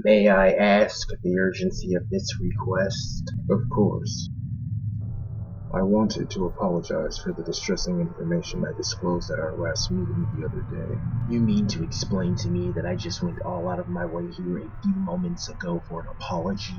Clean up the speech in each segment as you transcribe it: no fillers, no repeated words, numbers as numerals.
May I ask the urgency of this request? Of course. I wanted to apologize for the distressing information I disclosed at our last meeting the other day. You mean to explain to me that I just went all out of my way here a few moments ago for an apology?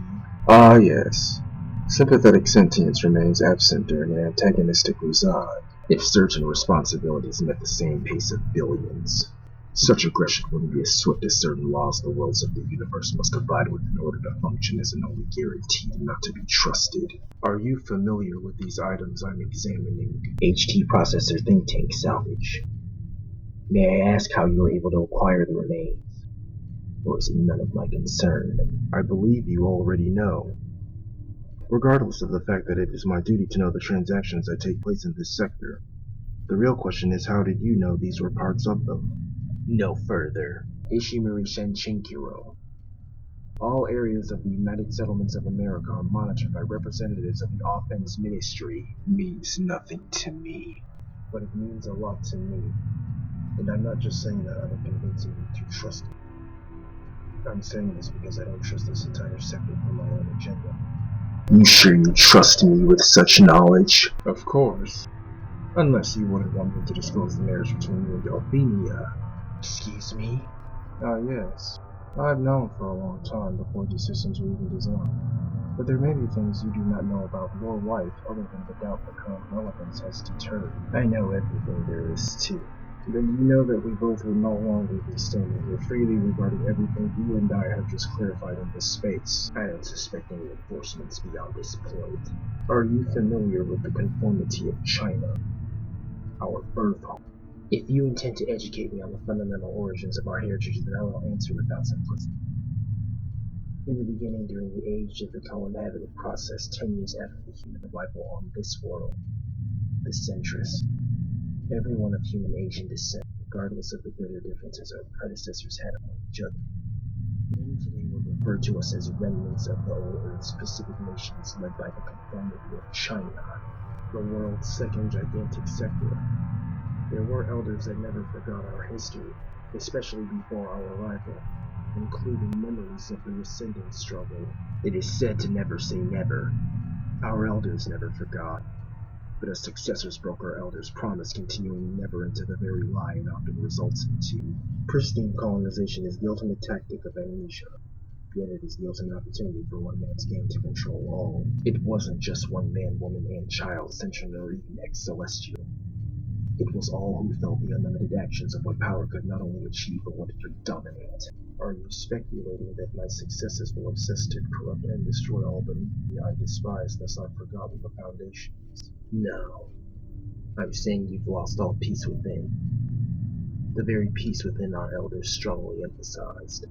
Ah, yes. Sympathetic sentience remains absent during an antagonistic reside. If certain responsibilities met the same pace of billions, such aggression wouldn't be as swift as certain laws the worlds of the universe must abide with in order to function as an only guaranteed not to be trusted. Are you familiar with these items I'm examining? HT processor think tank salvage. May I ask how you were able to acquire the remains? Or is it none of my concern? I believe you already know. Regardless of the fact that it is my duty to know the transactions that take place in this sector, the real question is, how did you know these were parts of them? No further. Ishimuri Shenchinkiro. All areas of the United Settlements of America are monitored by representatives of the Offense Ministry. Means nothing to me. But it means a lot to me. And I'm not just saying that out of convincing you to trust me. I'm saying this because I don't trust this entire sector for my own agenda. You sure you trust me with such knowledge? Of course. Unless you wouldn't want me to disclose the marriage between you and Delphenia. Excuse me? Yes. I've known for a long time before these systems were even designed. But there may be things you do not know about your wife other than the doubt that current relevance has deterred. I know everything there is too. Then you know that we both will no longer be standing here freely regarding everything you and I have just clarified in this space. I don't suspect any enforcements beyond this point. Are you familiar with the conformity of China, our birth home? If you intend to educate me on the fundamental origins of our heritage, then I will answer without simplicity. In the beginning, during the age of the co-inhabited process, 10 years after the human arrival on this world, the centrist, everyone of human Asian descent, regardless of the bitter differences our predecessors had among each other. Men today would refer to us as remnants of the old Earth's Pacific nations led by the conformity of China, the world's second gigantic sector. There were elders that never forgot our history, especially before our arrival, including memories of the rescinding struggle. It is said to never say never. Our elders never forgot, but as successors broke our elders' promise, continuing never into the very lie it often results into. Pristine colonization is the ultimate tactic of amnesia, yet it is the ultimate opportunity for one man's game to control all. It wasn't just one man, woman, and child, central or even ex-celestial. It was all who felt the unlimited actions of what power could not only achieve, but what it could dominate. Are you speculating that my successors will obsess to corrupt and destroy all beneath me I despise, thus I've forgotten the foundations? No. I'm saying you've lost all peace within. The very peace within our elders strongly emphasized.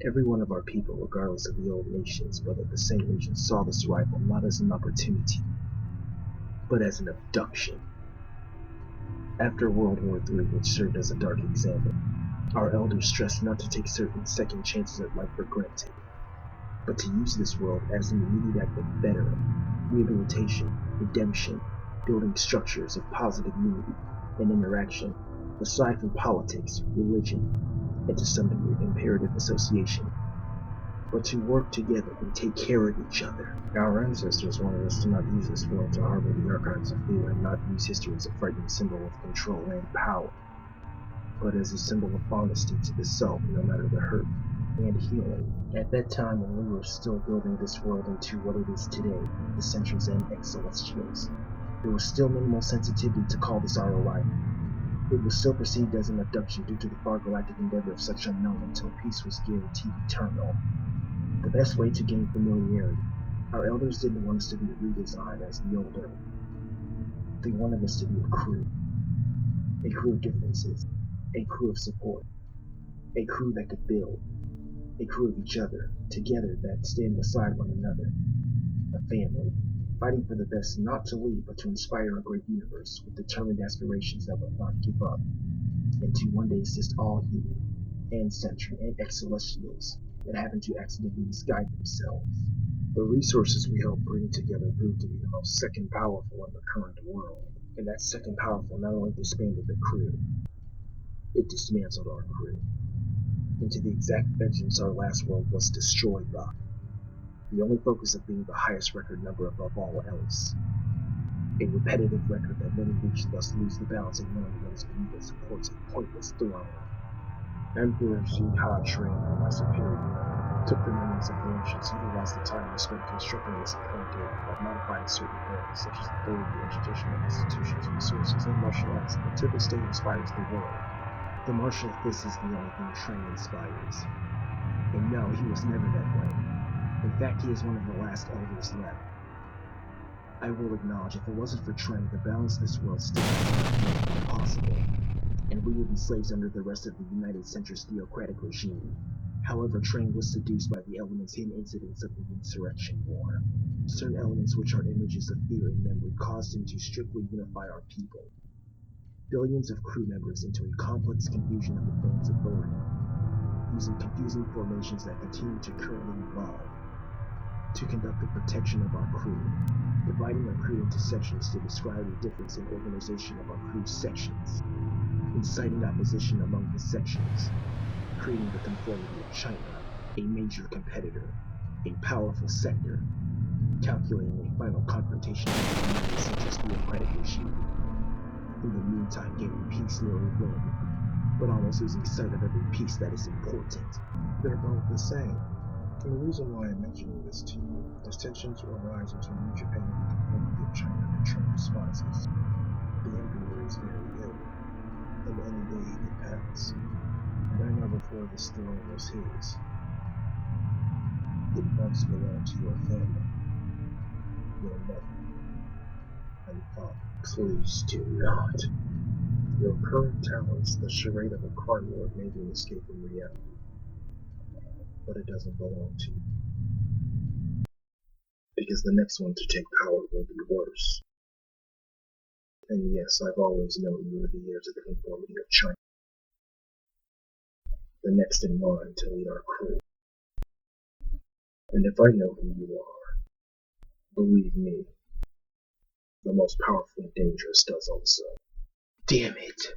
Every one of our people, regardless of the old nations, but of the same region, saw this arrival not as an opportunity, but as an abduction. After World War III, which served as a dark example, our elders stressed not to take certain second chances at life for granted, but to use this world as an immediate act of bettering, rehabilitation, redemption, building structures of positive unity and interaction, aside from politics, religion, and to some degree imperative association, but to work together and take care of each other. Our ancestors wanted us to not use this world to harbor the archives of fear and not use history as a frightening symbol of control and power, but as a symbol of honesty to the self, no matter the hurt and healing. At that time, when we were still building this world into what it is today, the Centuries and Ex-Celestials, there was still minimal sensitivity to call this our arrival. It was still perceived as an abduction due to the far galactic endeavor of such unknown until peace was guaranteed eternal. The best way to gain familiarity. Our elders didn't want us to be redesigned as the old Earth. They wanted us to be a crew of differences, a crew of support, a crew that could build, a crew of each other, together that stand beside one another, a family, fighting for the best not to leave but to inspire a great universe with determined aspirations that will not give up, and to one day assist all human, ancestry, and ex-celestials that happen to accidentally misguide themselves. The resources we helped bring together proved to be the most second powerful in the current world, and that second powerful not only disbanded the crew, it dismantled our crew. into the exact vengeance our last world was destroyed by. The only focus of being the highest record number above all else. A repetitive record that many reach, thus lose the balance, ignoring what is beneath it supports a pointless throne. Emperor Xi trained my superior, took the meanings of the ancients, utilized the time we spent constructing this current day while modifying certain areas such as authority, educational institutions, resources, and martial arts until the state inspires the world. The martial fist is the only thing Train inspires. And no, he was never that way. In fact, he is one of the last elders left. I will acknowledge, if it wasn't for Train, the balance of this world still would be impossible, and we would be slaves under the rest of the United Centrist theocratic regime. However, Train was seduced by the elements hidden incidents of the Insurrection War. Certain elements which are images of fear and memory caused him to strictly unify our people. Billions of crew members into a complex confusion of advanced authority, using confusing formations that continue to currently evolve, to conduct the protection of our crew, dividing our crew into sections to describe a difference in organization of our crew's sections, inciting opposition among the sections, creating the conformity of China, a major competitor, a powerful sector, calculating a final confrontation with the United Centrist theocratic regime. In the meantime, gaining peace near a win, but almost losing sight of every piece that is important. They're both the same. And the reason why I'm mentioning this to you is tensions will arise between New Japan and the conformity of China that Trump despises. The Emperor is very ill, and any day he could pass. And I know before this throne was his, it once belonged to your family, your mother, and father. Please do not. Your current talents, the charade of a crime lord, may be an escape from reality, but it doesn't belong to you. Because the next one to take power will be worse. And yes, I've always known you were the heirs of the conformity of China. The next in line to lead our crew. And if I know who you are, believe me, the most powerful and dangerous does also. Damn it.